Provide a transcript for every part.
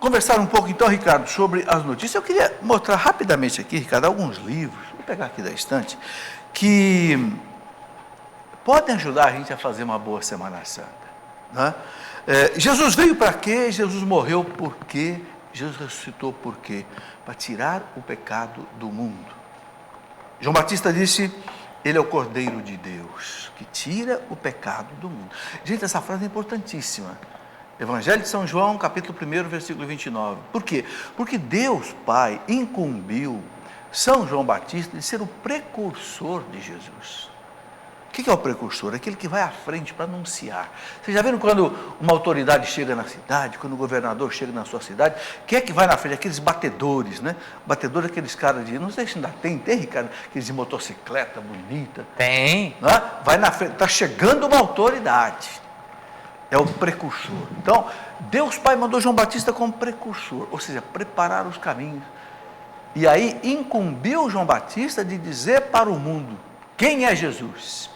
conversar um pouco então, Ricardo, sobre as notícias. Eu queria mostrar rapidamente aqui, Ricardo, alguns livros, vou pegar aqui da estante, que podem ajudar a gente a fazer uma boa Semana Santa. Né? Jesus veio para quê? Jesus morreu por quê? Jesus ressuscitou por quê? Para tirar o pecado do mundo. João Batista disse, ele é o Cordeiro de Deus, que tira o pecado do mundo. Gente, essa frase é importantíssima. Evangelho de São João, capítulo 1, versículo 29. Por quê? Porque Deus Pai incumbiu São João Batista de ser o precursor de Jesus. O que é o precursor? Aquele que vai à frente para anunciar. Vocês já viram quando uma autoridade chega na cidade, quando o governador chega na sua cidade, quem é que vai na frente? Aqueles batedores, né? Batedores, aqueles caras de, não sei se ainda tem, Ricardo? Aqueles de motocicleta bonita. Tem. Né? Vai na frente, está chegando uma autoridade. É o precursor. Então, Deus Pai mandou João Batista como precursor, ou seja, preparar os caminhos. E aí incumbiu João Batista de dizer para o mundo quem é Jesus.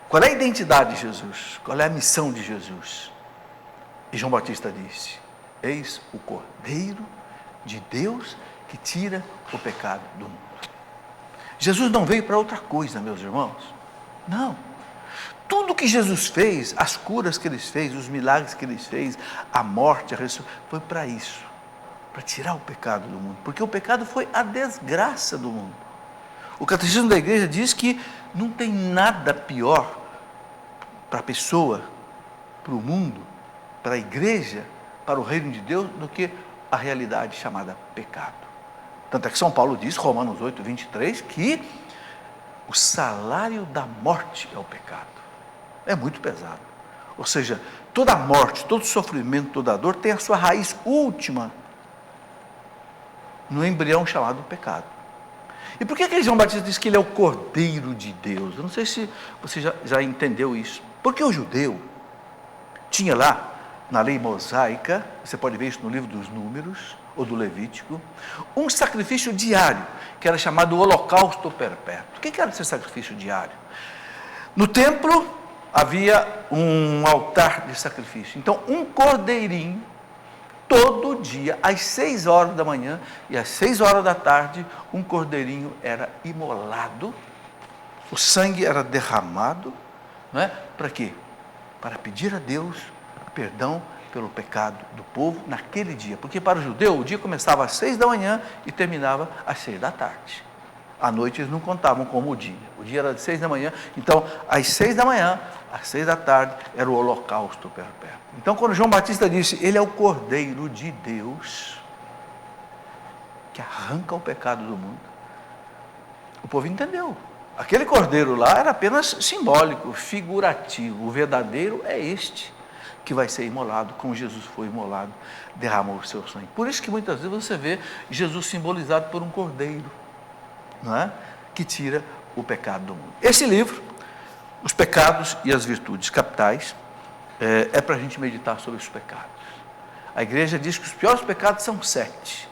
Qual é a identidade de Jesus? Qual é a missão de Jesus? E João Batista disse, eis o Cordeiro de Deus que tira o pecado do mundo. Jesus não veio para outra coisa, meus irmãos. Não. Tudo que Jesus fez, as curas que ele fez, os milagres que ele fez, a morte, a ressurreição, foi para isso. Para tirar o pecado do mundo. Porque o pecado foi a desgraça do mundo. O Catecismo da Igreja diz que não tem nada pior para a pessoa, para o mundo, para a igreja, para o reino de Deus, do que a realidade chamada pecado. Tanto é que São Paulo diz, Romanos 8, 23, que o salário da morte é o pecado. É muito pesado. Ou seja, toda morte, todo sofrimento, toda dor tem a sua raiz última no embrião chamado pecado. E por que João Batista diz que ele é o Cordeiro de Deus? Eu não sei se você já entendeu isso. Porque o judeu tinha lá, na lei mosaica, você pode ver isso no livro dos Números, ou do Levítico, um sacrifício diário, que era chamado holocausto perpétuo. O que era esse sacrifício diário? No templo havia um altar de sacrifício. Então, um cordeirinho, todo dia, às 6 horas da manhã e às 6 horas da tarde, um cordeirinho era imolado, o sangue era derramado, não é? Para quê? Para pedir a Deus perdão pelo pecado do povo naquele dia. Porque para o judeu, o dia começava às 6 da manhã e terminava às 6 da tarde. À noite eles não contavam como o dia. O dia era de 6 da manhã, então às 6 da manhã, às 6 da tarde, era o holocausto perpétuo. Então quando João Batista disse, ele é o Cordeiro de Deus, que arranca o pecado do mundo, o povo entendeu. Aquele cordeiro lá era apenas simbólico, figurativo. O verdadeiro é este, que vai ser imolado, como Jesus foi imolado, derramou o seu sangue. Por isso que muitas vezes você vê Jesus simbolizado por um cordeiro, não é? Que tira o pecado do mundo. Esse livro, Os Pecados e as Virtudes Capitais, é para a gente meditar sobre os pecados. A igreja diz que os piores pecados são 7.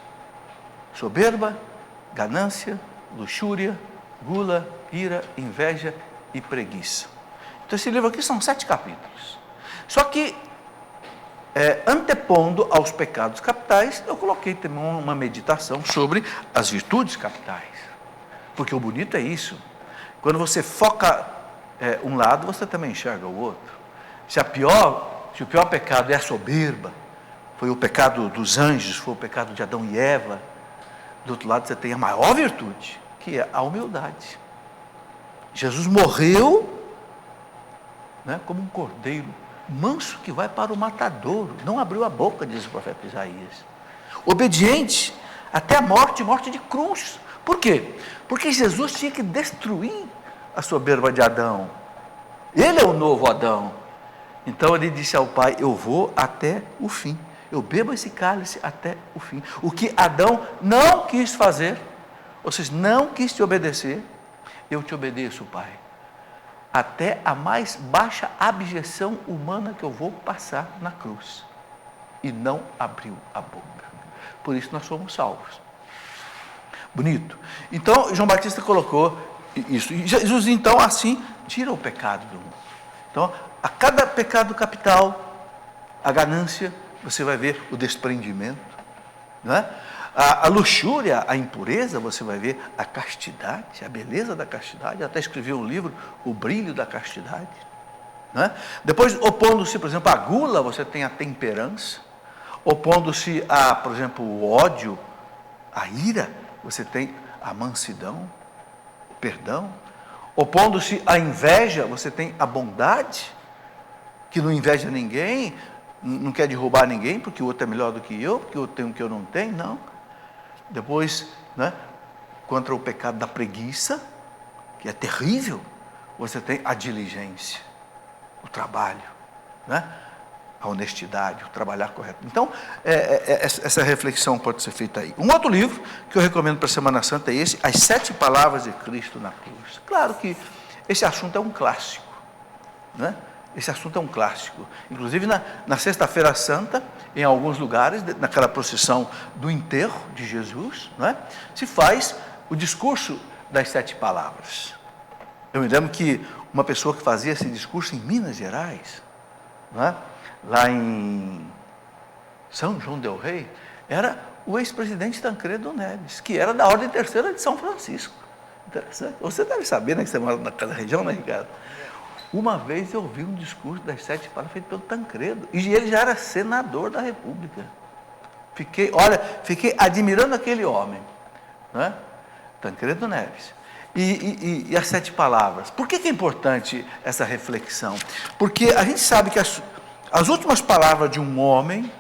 Soberba, ganância, luxúria, gula, ira, inveja e preguiça. Então esse livro aqui são 7 capítulos. Só que, antepondo aos pecados capitais, eu coloquei também uma meditação sobre as virtudes capitais. Porque o bonito é isso. Quando você foca um lado, você também enxerga o outro. Se o pior pecado é a soberba, foi o pecado dos anjos, foi o pecado de Adão e Eva, do outro lado você tem a maior virtude, que é a humildade. Jesus morreu, né, como um cordeiro manso que vai para o matadouro, não abriu a boca, diz o profeta Isaías. Obediente até a morte de cruz. Por quê? Porque Jesus tinha que destruir a soberba de Adão. Ele é o novo Adão. Então ele disse ao Pai, eu vou até o fim. Eu bebo esse cálice até o fim. O que Adão não quis fazer, ou seja, não quis te obedecer, eu te obedeço, Pai. Até a mais baixa abjeção humana que eu vou passar na cruz. E não abriu a boca. Por isso nós somos salvos. Bonito. Então, João Batista colocou isso. E Jesus, então, assim, tira o pecado do mundo. Então, a cada pecado capital, a ganância, você vai ver o desprendimento, não é? A luxúria, a impureza, você vai ver a castidade, a beleza da castidade. Eu até escrevi um livro, O Brilho da Castidade. Não é? Depois, opondo-se, por exemplo, à gula, você tem a temperança. Opondo-se a, por exemplo, o ódio, a ira, você tem a mansidão, o perdão. Opondo-se à inveja, você tem a bondade, que não inveja ninguém, não quer derrubar ninguém, porque o outro é melhor do que eu, porque o outro tem o que eu não tenho, não. Depois, né, contra o pecado da preguiça, que é terrível, você tem a diligência, o trabalho, né, a honestidade, o trabalhar correto. Então, essa reflexão pode ser feita aí. Um outro livro que eu recomendo para a Semana Santa é esse, As 7 Palavras de Cristo na Cruz. Claro que esse assunto é um clássico, né? Esse assunto é um clássico. Inclusive, na Sexta-feira Santa, em alguns lugares, naquela procissão do enterro de Jesus, não é? Se faz o discurso das 7 palavras. Eu me lembro que uma pessoa que fazia esse discurso em Minas Gerais, não é? Lá em São João del Rei, era o ex-presidente Tancredo Neves, que era da Ordem Terceira de São Francisco. Interessante. Você deve saber, né, que você mora naquela região, né, Ricardo? Uma vez eu vi um discurso das 7 palavras feito pelo Tancredo, e ele já era senador da República. Fiquei admirando aquele homem, né? Tancredo Neves. E as 7 palavras. Por que é importante essa reflexão? Porque a gente sabe que as últimas palavras de um homem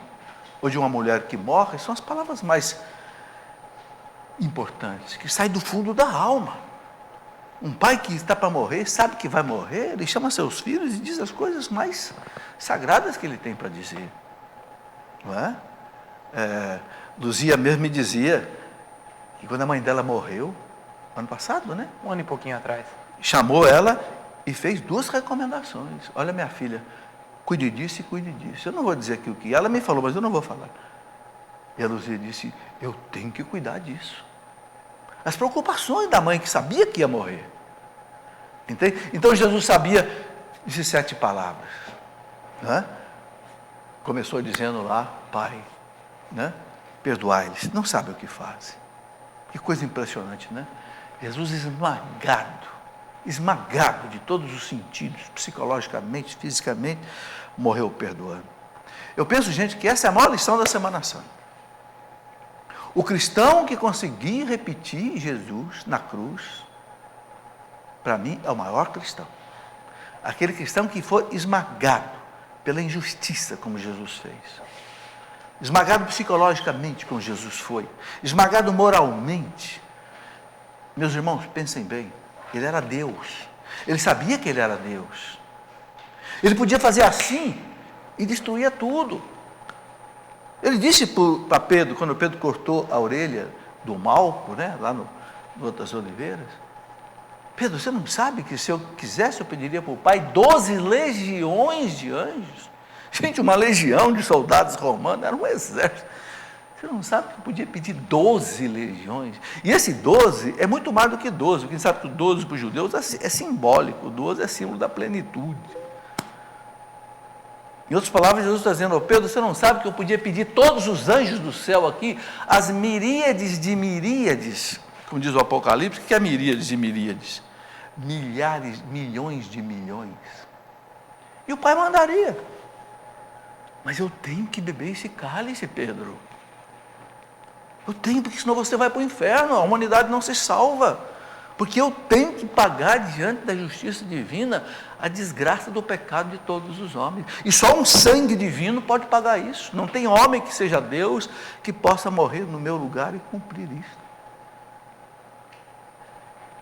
ou de uma mulher que morre são as palavras mais importantes, que saem do fundo da alma. Um pai que está para morrer, sabe que vai morrer, ele chama seus filhos e diz as coisas mais sagradas que ele tem para dizer. Não é? Luzia mesmo me dizia que quando a mãe dela morreu, ano passado, né? Um ano e pouquinho atrás. Chamou ela e fez 2 recomendações. Olha, minha filha, cuide disso e cuide disso. Eu não vou dizer aqui o que ela me falou, mas eu não vou falar. E a Luzia disse, eu tenho que cuidar disso. As preocupações da mãe que sabia que ia morrer. Entende? Então Jesus sabia de 7 palavras. Né? Começou dizendo lá, Pai, né? Perdoai-lhes, não sabem o que fazem. Que coisa impressionante, né? Jesus esmagado de todos os sentidos, psicologicamente, fisicamente, morreu perdoando. Eu penso, gente, que essa é a maior lição da Semana Santa. O cristão que conseguir repetir Jesus na cruz, para mim é o maior cristão. Aquele cristão que for esmagado pela injustiça, como Jesus fez. Esmagado psicologicamente, como Jesus foi. Esmagado moralmente. Meus irmãos, pensem bem, ele era Deus. Ele sabia que ele era Deus. Ele podia fazer assim e destruía tudo. Ele disse para Pedro, quando Pedro cortou a orelha do Malco, né, lá no Alto das Oliveiras, Pedro, você não sabe que se eu quisesse eu pediria para o Pai 12 legiões de anjos? Gente, uma legião de soldados romanos, era um exército. Você não sabe que eu podia pedir 12 legiões? E esse 12 é muito mais do que 12, porque sabe que o 12 para os judeus é simbólico, o 12 é símbolo da plenitude. Em outras palavras, Jesus está dizendo, Pedro, você não sabe que eu podia pedir todos os anjos do céu aqui, as miríades de miríades, como diz o Apocalipse, o que é miríades de miríades? Milhares, milhões de milhões. E o Pai mandaria. Mas eu tenho que beber esse cálice, Pedro. Eu tenho, porque senão você vai para o inferno, a humanidade não se salva. Porque eu tenho que pagar diante da justiça divina a desgraça do pecado de todos os homens. E só um sangue divino pode pagar isso. Não tem homem que seja Deus que possa morrer no meu lugar e cumprir isso.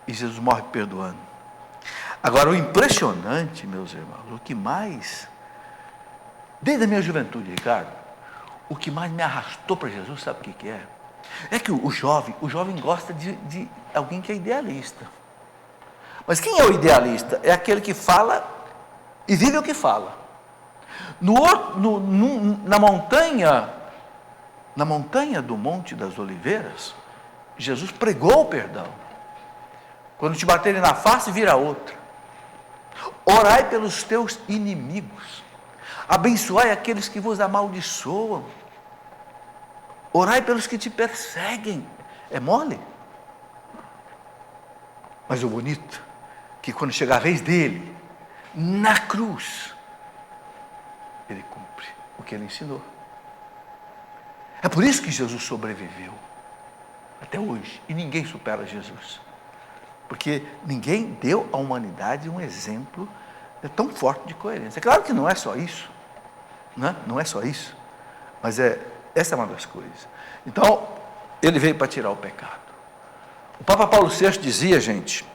E Jesus morre perdoando. Agora, o impressionante, meus irmãos, o que mais, desde a minha juventude, Ricardo, o que mais me arrastou para Jesus, sabe o que é? É que o jovem gosta de alguém que é idealista. Mas quem é o idealista? É aquele que fala e vive o que fala. Na montanha do Monte das Oliveiras, Jesus pregou o perdão. Quando te baterem na face, vira outra. Orai pelos teus inimigos. Abençoai aqueles que vos amaldiçoam. Orai pelos que te perseguem. É mole? Mas o bonito, que quando chegar a vez dele, na cruz, ele cumpre o que ele ensinou. É por isso que Jesus sobreviveu até hoje. E ninguém supera Jesus. Porque ninguém deu à humanidade um exemplo tão forte de coerência. É claro que não é só isso. Né? Não é só isso. Mas essa é uma das coisas. Então, ele veio para tirar o pecado. O Papa Paulo VI dizia, gente,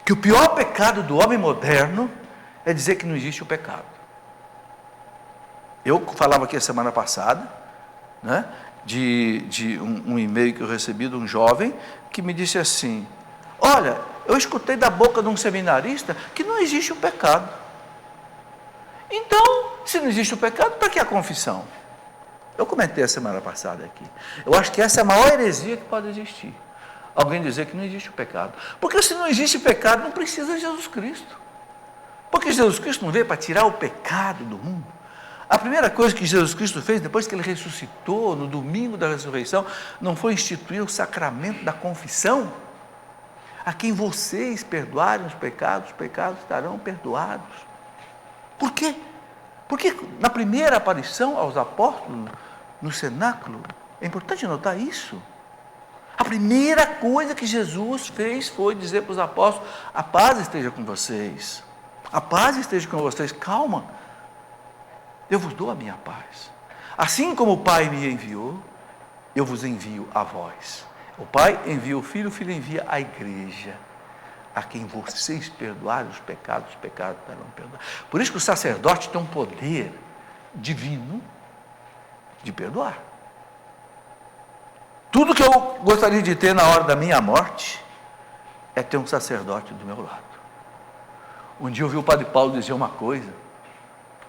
que o pior pecado do homem moderno é dizer que não existe o pecado. Eu falava aqui a semana passada, né, de um e-mail que eu recebi de um jovem que me disse assim: olha, eu escutei da boca de um seminarista que não existe o pecado. Então, se não existe o pecado, para que a confissão? Eu comentei a semana passada aqui. Eu acho que essa é a maior heresia que pode existir. Alguém dizer que não existe o pecado. Porque se não existe pecado, não precisa de Jesus Cristo. Porque Jesus Cristo não veio para tirar o pecado do mundo. A primeira coisa que Jesus Cristo fez, depois que ele ressuscitou, no domingo da ressurreição, não foi instituir o sacramento da confissão? A quem vocês perdoarem os pecados estarão perdoados. Por quê? Porque na primeira aparição aos apóstolos, no cenáculo, é importante notar isso. A primeira coisa que Jesus fez foi dizer para os apóstolos: a paz esteja com vocês. A paz esteja com vocês. Calma. Eu vos dou a minha paz. Assim como o Pai me enviou, eu vos envio a vós. O Pai envia o Filho envia a igreja. A quem vocês perdoarem os pecados estarão perdoados. Por isso que o sacerdote tem um poder divino de perdoar. Tudo que eu gostaria de ter na hora da minha morte é ter um sacerdote do meu lado. Um dia eu ouvi o Padre Paulo dizer uma coisa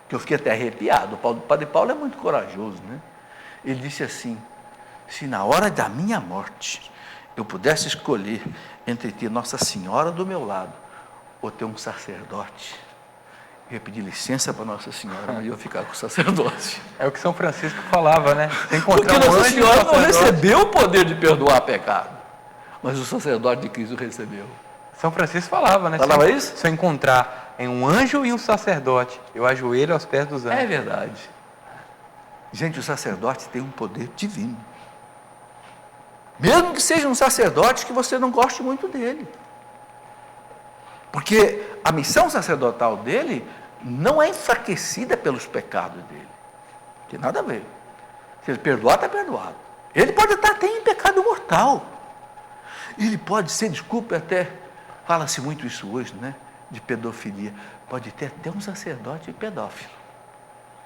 que eu fiquei até arrepiado. O Padre Paulo é muito corajoso, né? Ele disse assim: se na hora da minha morte eu pudesse escolher entre ter Nossa Senhora do meu lado ou ter um sacerdote, eu ia pedir licença para Nossa Senhora, mas eu ia ficar com o sacerdote. É o que São Francisco falava, né? Porque Nossa Senhora não recebeu o poder de perdoar pecado, mas o sacerdote de Cristo recebeu. São Francisco falava, né? Falava isso? Se eu encontrar em um anjo e um sacerdote, eu ajoelho aos pés dos anjos. É verdade. Gente, o sacerdote tem um poder divino. Mesmo que seja um sacerdote que você não goste muito dele. Porque a missão sacerdotal dele não é enfraquecida pelos pecados dele. Não tem nada a ver. Se ele perdoar, está perdoado. Ele pode estar até em pecado mortal. Ele pode ser, desculpe até, fala-se muito isso hoje, né? De pedofilia. Pode ter até um sacerdote pedófilo.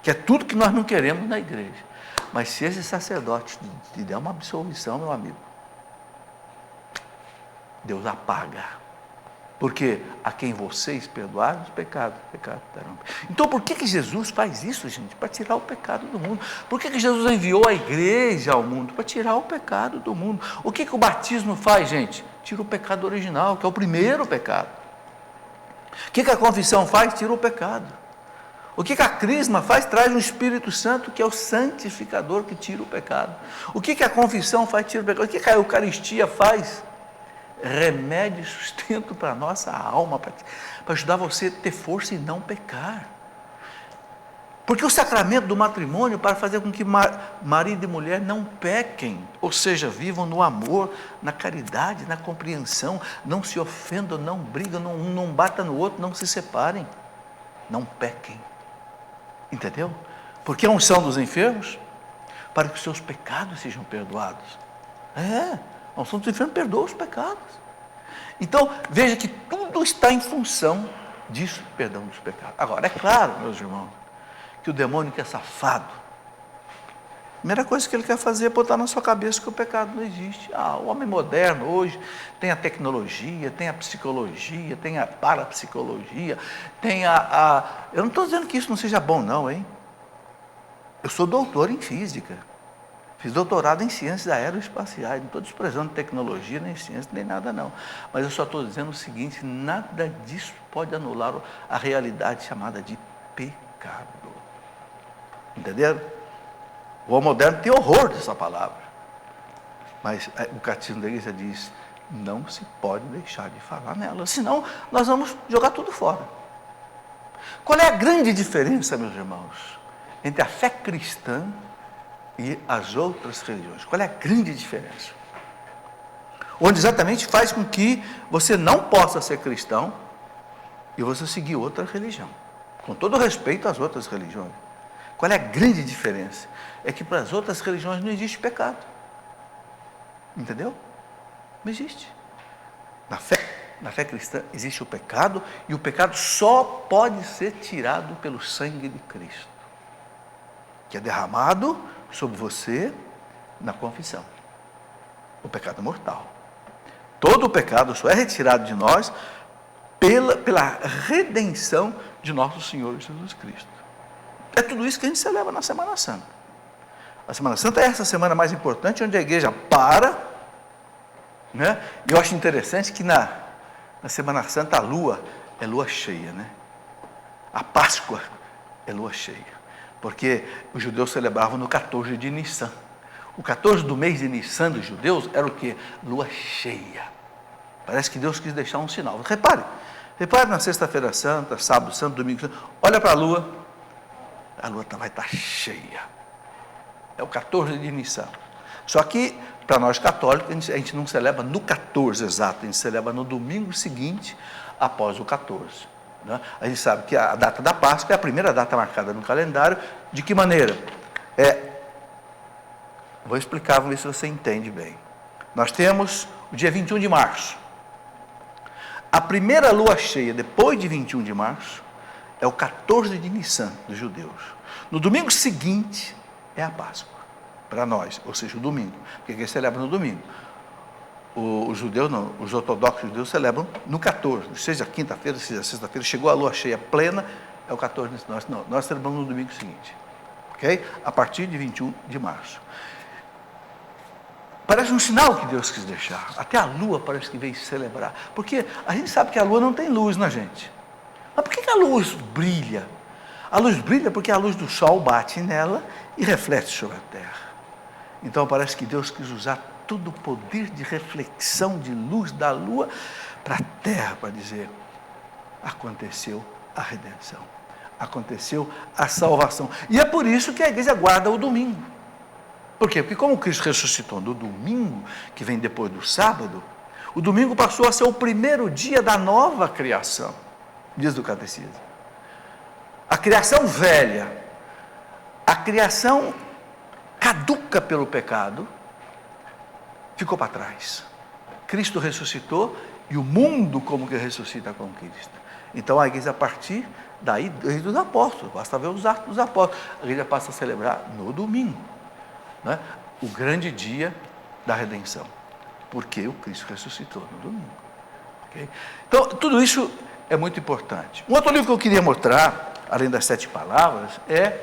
Que é tudo que nós não queremos na igreja. Mas se esse sacerdote te der uma absolvição, meu amigo, Deus apaga. Porque a quem vocês perdoarem os pecados terão. Então por que Jesus faz isso, gente? Para tirar o pecado do mundo. Por que Jesus enviou a igreja ao mundo? Para tirar o pecado do mundo. O que o batismo faz, gente? Tira o pecado original, que é o primeiro pecado. O que a confissão faz? Tira o pecado. O que a crisma faz? Traz o Espírito Santo, que é o santificador, que tira o pecado. O que a confissão faz? Tira o pecado. O que a Eucaristia faz? Remédio e sustento para a nossa alma, para ajudar você a ter força e não pecar. Porque o sacramento do matrimônio para fazer com que marido e mulher não pequem, ou seja, vivam no amor, na caridade, na compreensão, não se ofendam, não brigam, não batam no outro, não se separem, não pequem. Entendeu? Porque a unção dos enfermos, para que os seus pecados sejam perdoados. A unção dos enfermos perdoa os pecados. Então, veja que tudo está em função disso, perdão dos pecados. Agora, é claro, meus irmãos, que o demônio que é safado, a primeira coisa que ele quer fazer é botar na sua cabeça que o pecado não existe. O homem moderno hoje tem a tecnologia, tem a psicologia, tem a parapsicologia, tem eu não estou dizendo que isso não seja bom não, hein? Eu sou doutor em física, fiz doutorado em ciências aeroespaciais, não estou desprezando tecnologia, nem ciência, nem nada não. Mas eu só estou dizendo o seguinte: nada disso pode anular a realidade chamada de pecado. Entenderam? O homem moderno tem horror dessa palavra. Mas o catecismo da igreja diz, não se pode deixar de falar nela, senão nós vamos jogar tudo fora. Qual é a grande diferença, meus irmãos, entre a fé cristã e as outras religiões? Qual é a grande diferença? Onde exatamente faz com que você não possa ser cristão e você seguir outra religião, com todo respeito às outras religiões. Qual é a grande diferença? É que para as outras religiões não existe pecado. Entendeu? Não existe. Na fé cristã existe o pecado, e o pecado só pode ser tirado pelo sangue de Cristo, que é derramado sobre você na confissão. O pecado mortal. Todo o pecado só é retirado de nós pela redenção de nosso Senhor Jesus Cristo. É tudo isso que a gente celebra na Semana Santa. A Semana Santa é essa semana mais importante, onde a igreja para, né? E eu acho interessante que na Semana Santa a lua é lua cheia, né? A Páscoa é lua cheia, porque os judeus celebravam no 14 de Nissan. O 14 do mês de Nissan dos judeus era o quê? Lua cheia. Parece que Deus quis deixar um sinal. Repare na Sexta-feira Santa, Sábado Santo, Domingo Santo, olha para a lua vai estar cheia. É o 14 de Nissan. Só que, para nós católicos, a gente não celebra no 14 exato, a gente celebra no domingo seguinte, após o 14. Né? A gente sabe que a data da Páscoa é a primeira data marcada no calendário. De que maneira? Vou explicar, vamos ver se você entende bem. Nós temos o dia 21 de março. A primeira lua cheia, depois de 21 de março, é o 14 de Nissan, dos judeus. No domingo seguinte, é a Páscoa, para nós, ou seja, o domingo, porque eles celebram no domingo. Os judeus não, os ortodoxos judeus celebram no 14, seja quinta-feira, seja sexta-feira, chegou a lua cheia plena, é o 14 de Nissan. Nós celebramos no domingo seguinte, ok? A partir de 21 de março. Parece um sinal que Deus quis deixar. Até a lua parece que veio celebrar. Porque a gente sabe que a lua não tem luz na gente. Mas por que a luz brilha? A luz brilha porque a luz do sol bate nela e reflete sobre a terra. Então parece que Deus quis usar todo o poder de reflexão de luz da lua para a terra, para dizer, aconteceu a redenção. Aconteceu a salvação. E é por isso que a igreja guarda o domingo. Por quê? Porque como Cristo ressuscitou no domingo, que vem depois do sábado, o domingo passou a ser o primeiro dia da nova criação, diz o catecismo. A criação velha, a criação caduca pelo pecado, ficou para trás. Cristo ressuscitou e o mundo como que ressuscita com Cristo. Então a igreja, a partir daí, desde os apóstolos, basta ver os Atos dos Apóstolos, a igreja passa a celebrar no domingo, né? O grande dia da redenção, porque o Cristo ressuscitou no domingo. Okay? Então, tudo isso é muito importante. Um outro livro que eu queria mostrar, além das 7 palavras, é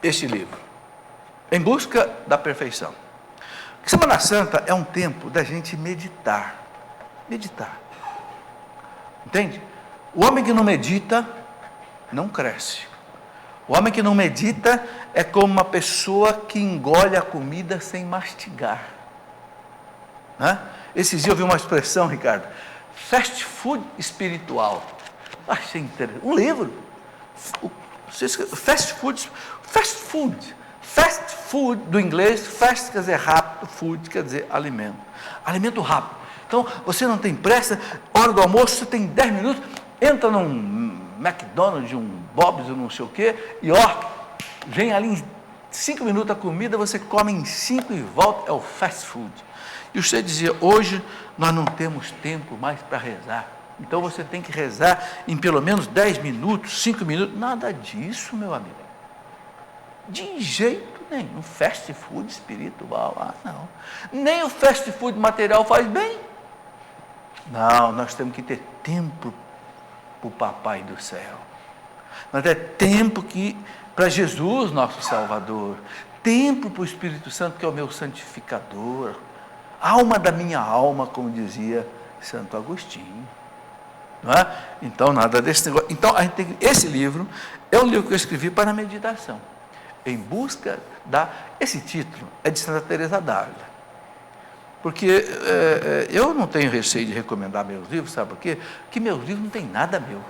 este livro, Em Busca da Perfeição. Semana Santa é um tempo da gente meditar. Meditar. Entende? O homem que não medita, não cresce. O homem que não medita é como uma pessoa que engole a comida sem mastigar. Né? Esses dias eu vi uma expressão, Ricardo, fast food espiritual. Achei interessante. Um livro. Fast food do inglês, fast quer dizer rápido, food quer dizer alimento. Alimento rápido. Então, você não tem pressa, hora do almoço, você tem 10 minutos, entra num McDonald's, um Bob's, não sei o quê, e vem ali em 5 minutos a comida, você come em 5 e volta, é o fast food. E você dizia, hoje nós não temos tempo mais para rezar, então você tem que rezar em pelo menos 10 minutos, 5 minutos, nada disso, meu amigo. De jeito nenhum, fast food espiritual, não. Nem o fast food material faz bem. Não, nós temos que ter tempo para o Papai do céu. Nós temos tempo para Jesus, nosso Salvador. Tempo para o Espírito Santo, que é o meu santificador. Alma da minha alma, como dizia Santo Agostinho. Não é? Então, nada desse negócio. Então, esse livro é um livro que eu escrevi para a meditação, em busca da... Esse título é de Santa Teresa d'Ávila, porque eu não tenho receio de recomendar meus livros, sabe por quê? Porque meus livros não tem nada meu.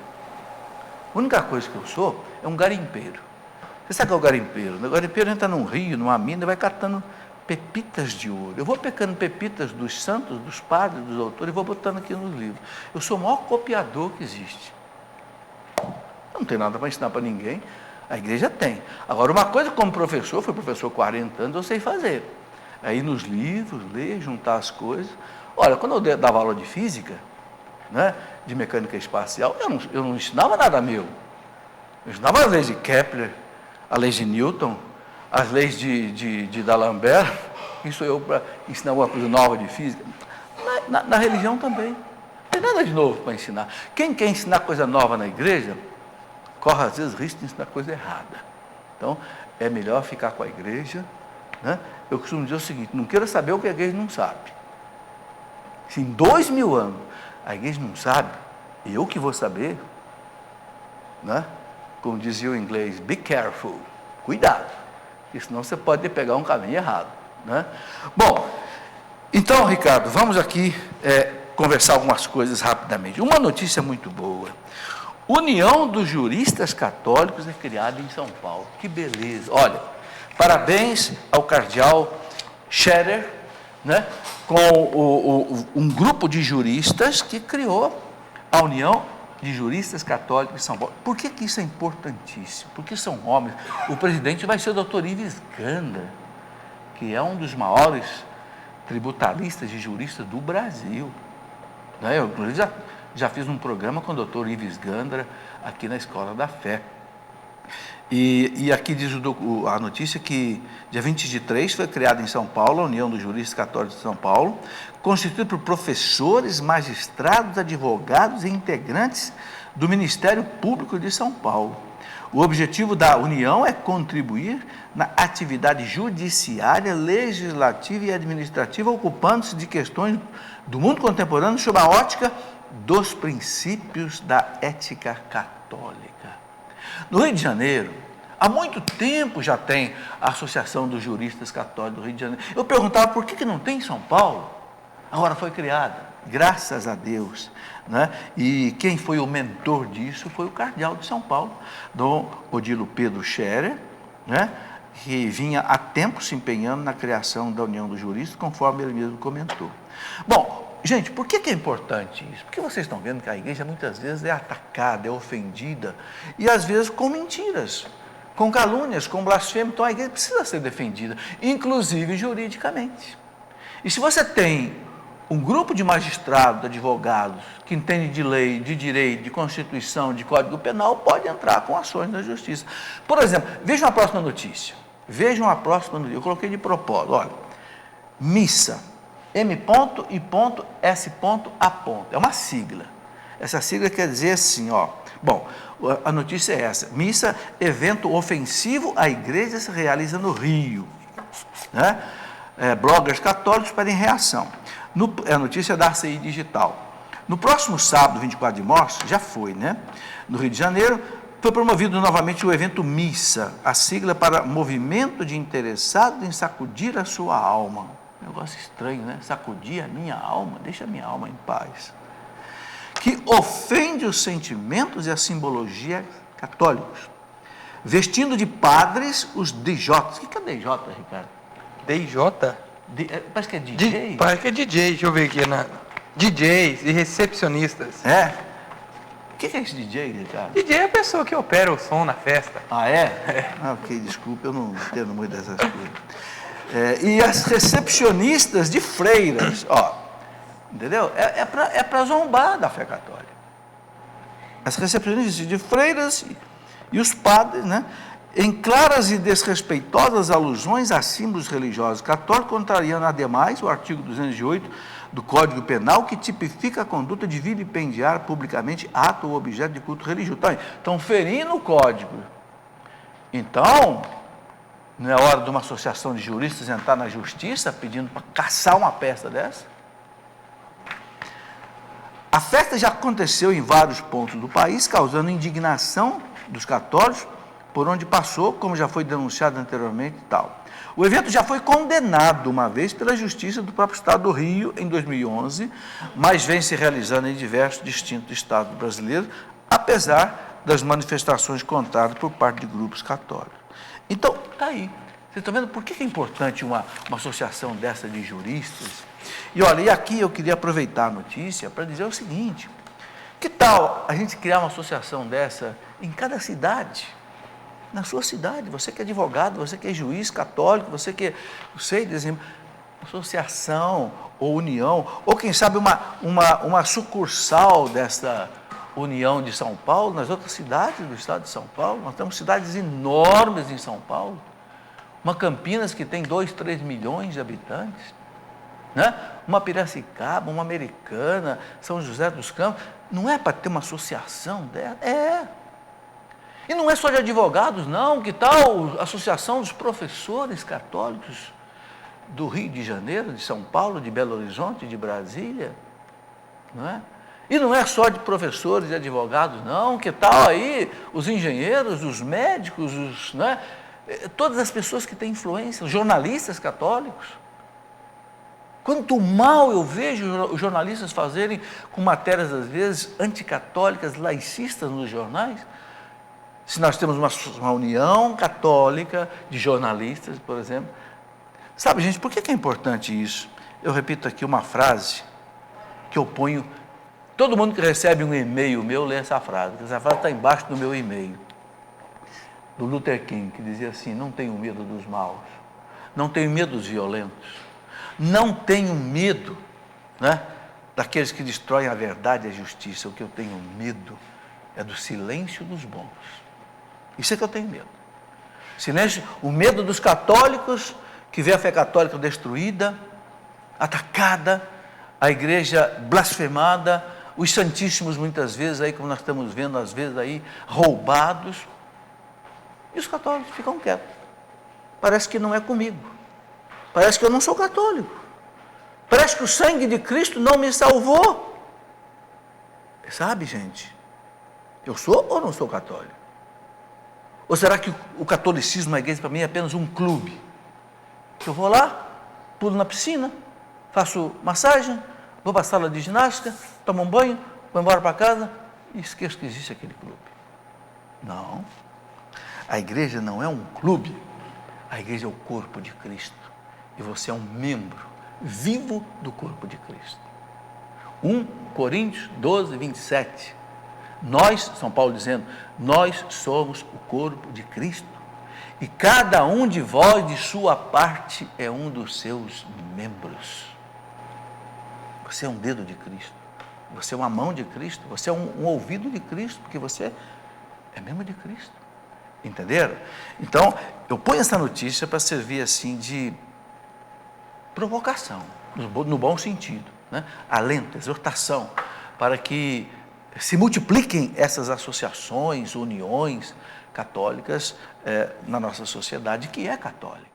A única coisa que eu sou é um garimpeiro. Você sabe o que é o garimpeiro? O garimpeiro entra num rio, numa mina, e vai catando pepitas de ouro. Eu vou pegando pepitas dos santos, dos padres, dos autores, e vou botando aqui nos livros. Eu sou o maior copiador que existe. Eu não tenho nada para ensinar para ninguém. A igreja tem. Agora, uma coisa como professor, fui professor 40 anos, eu sei fazer. Aí nos livros, ler, juntar as coisas. Olha, quando eu dava aula de física, né, de mecânica espacial, eu não ensinava nada meu. Eu ensinava as leis de Kepler, as leis de Newton, as leis de D'Alembert. Isso eu para ensinar alguma coisa nova de física. Na religião também. Não tem nada de novo para ensinar. Quem quer ensinar coisa nova na igreja, corre às vezes risco de ensinar coisa errada. Então, é melhor ficar com a igreja, né? Eu costumo dizer o seguinte: não queira saber o que a igreja não sabe. Se em 2000 anos a igreja não sabe, eu que vou saber, né? Como dizia o inglês, be careful, cuidado, porque senão você pode pegar um caminho errado, né? Bom, então, Ricardo, vamos aqui conversar algumas coisas rapidamente. Uma notícia muito boa: União dos Juristas Católicos é criada em São Paulo. Que beleza! Olha, parabéns ao cardeal Scherer, né, com um grupo de juristas que criou a União de Juristas Católicos de São Paulo. Por que isso é importantíssimo? Porque são homens. O presidente vai ser o doutor Ives Gandra, que é um dos maiores tributaristas e juristas do Brasil. Né? Eu, inclusive, já fiz um programa com o doutor Ives Gandra aqui na Escola da Fé. E aqui diz a notícia que dia 23 foi criada em São Paulo a União dos Juristas Católicos de São Paulo, constituída por professores, magistrados, advogados e integrantes do Ministério Público de São Paulo. O objetivo da União é contribuir na atividade judiciária, legislativa e administrativa, ocupando-se de questões do mundo contemporâneo sob a ótica dos princípios da ética católica. No Rio de Janeiro, há muito tempo já tem a Associação dos Juristas Católicos do Rio de Janeiro. Eu perguntava por que não tem em São Paulo? Agora foi criada, graças a Deus, né? E quem foi o mentor disso foi o cardeal de São Paulo, Dom Odilo Pedro Scherer, né? Que vinha há tempo se empenhando na criação da União dos Juristas, conforme ele mesmo comentou. Bom, gente, por que é importante isso? Porque vocês estão vendo que a igreja muitas vezes é atacada, é ofendida, e às vezes com mentiras, com calúnias, com blasfêmia. Então a igreja precisa ser defendida, inclusive juridicamente. E se você tem um grupo de magistrados, advogados, que entendem de lei, de direito, de constituição, de código penal, pode entrar com ações na justiça. Por exemplo, vejam a próxima notícia. Vejam a próxima notícia. Eu coloquei de propósito. Olha, missa. M.I.S.A. É uma sigla. Essa sigla quer dizer assim, ó. Bom, a notícia é essa: missa, evento ofensivo à igreja, se realiza no Rio. Né? Bloggers católicos pedem reação. A notícia da ACI Digital. No próximo sábado, 24 de março, já foi, né? No Rio de Janeiro, foi promovido novamente o evento Missa, a sigla para Movimento de Interessados em Sacudir a Sua Alma. Negócio estranho, né? Sacudir a minha alma, deixa a minha alma em paz. Que ofende os sentimentos e a simbologia católicos, vestindo de padres os DJs. O que é DJ, Ricardo? DJ? Parece que é DJ. Parece que é DJ, deixa eu ver aqui. DJs e recepcionistas. É? O que é esse DJ, Ricardo? DJ é a pessoa que opera o som na festa. Ah, é? Ah, ok, desculpa, eu não entendo muito dessas coisas. E as recepcionistas de freiras, ó, entendeu? É para zombar da fé católica. As recepcionistas de freiras e os padres, né, em claras e desrespeitosas alusões a símbolos religiosos católicos, contrariando ademais o artigo 208 do Código Penal, que tipifica a conduta de vilipendiar publicamente ato ou objeto de culto religioso. Estão ferindo o código. Então, não é hora de uma associação de juristas entrar na justiça pedindo para caçar uma peça dessa? A festa já aconteceu em vários pontos do país, causando indignação dos católicos por onde passou, como já foi denunciado anteriormente e tal. O evento já foi condenado uma vez pela Justiça do próprio Estado do Rio em 2011, mas vem se realizando em diversos distintos estados brasileiros, apesar das manifestações contrárias por parte de grupos católicos. Então, está aí. Vocês estão vendo por que é importante uma associação dessa de juristas? E olha, e aqui eu queria aproveitar a notícia para dizer o seguinte: que tal a gente criar uma associação dessa em cada cidade? Na sua cidade, você que é advogado, você que é juiz católico, você que, não sei, associação ou união, ou quem sabe uma sucursal dessa união de São Paulo, nas outras cidades do estado de São Paulo. Nós temos cidades enormes em São Paulo, uma Campinas que tem 2, 3 milhões de habitantes, né? Uma Piracicaba, uma Americana, São José dos Campos. Não é para ter uma associação dessa? É. E não é só de advogados, não. Que tal a Associação dos Professores Católicos do Rio de Janeiro, de São Paulo, de Belo Horizonte, de Brasília? Não é? E não é só de professores e advogados, não. Que tal aí os engenheiros, os médicos, não é? Todas as pessoas que têm influência, os jornalistas católicos? Quanto mal eu vejo os jornalistas fazerem com matérias, às vezes, anticatólicas, laicistas nos jornais. Se nós temos uma união católica de jornalistas, por exemplo. Sabe, gente, por que é importante isso? Eu repito aqui uma frase que eu ponho. Todo mundo que recebe um e-mail meu lê essa frase. Essa frase está embaixo do meu e-mail. Do Luther King, que dizia assim: não tenho medo dos maus, não tenho medo dos violentos, não tenho medo, né, daqueles que destroem a verdade e a justiça. O que eu tenho medo é do silêncio dos bons. Isso é que eu tenho medo. Silêncio, o medo dos católicos, que vê a fé católica destruída, atacada, a igreja blasfemada, os santíssimos muitas vezes aí, como nós estamos vendo, às vezes aí, roubados. E os católicos ficam quietos. Parece que não é comigo. Parece que eu não sou católico. Parece que o sangue de Cristo não me salvou. Sabe, gente? Eu sou ou não sou católico? Ou será que o catolicismo, a igreja, para mim, é apenas um clube? Eu vou lá, pulo na piscina, faço massagem, vou para a sala de ginástica, tomo um banho, vou embora para casa e esqueço que existe aquele clube. Não. A igreja não é um clube. A igreja é o corpo de Cristo. E você é um membro vivo do corpo de Cristo. 1 Coríntios 12, 27. Nós, São Paulo dizendo, nós somos o corpo de Cristo. E cada um de vós, de sua parte, é um dos seus membros. Você é um dedo de Cristo. Você é uma mão de Cristo. Você é um ouvido de Cristo, porque você é membro de Cristo. Entenderam? Então, eu ponho essa notícia para servir assim de provocação, no bom sentido, né? Alento, exortação, para que se multipliquem essas associações, uniões católicas na nossa sociedade, que é católica.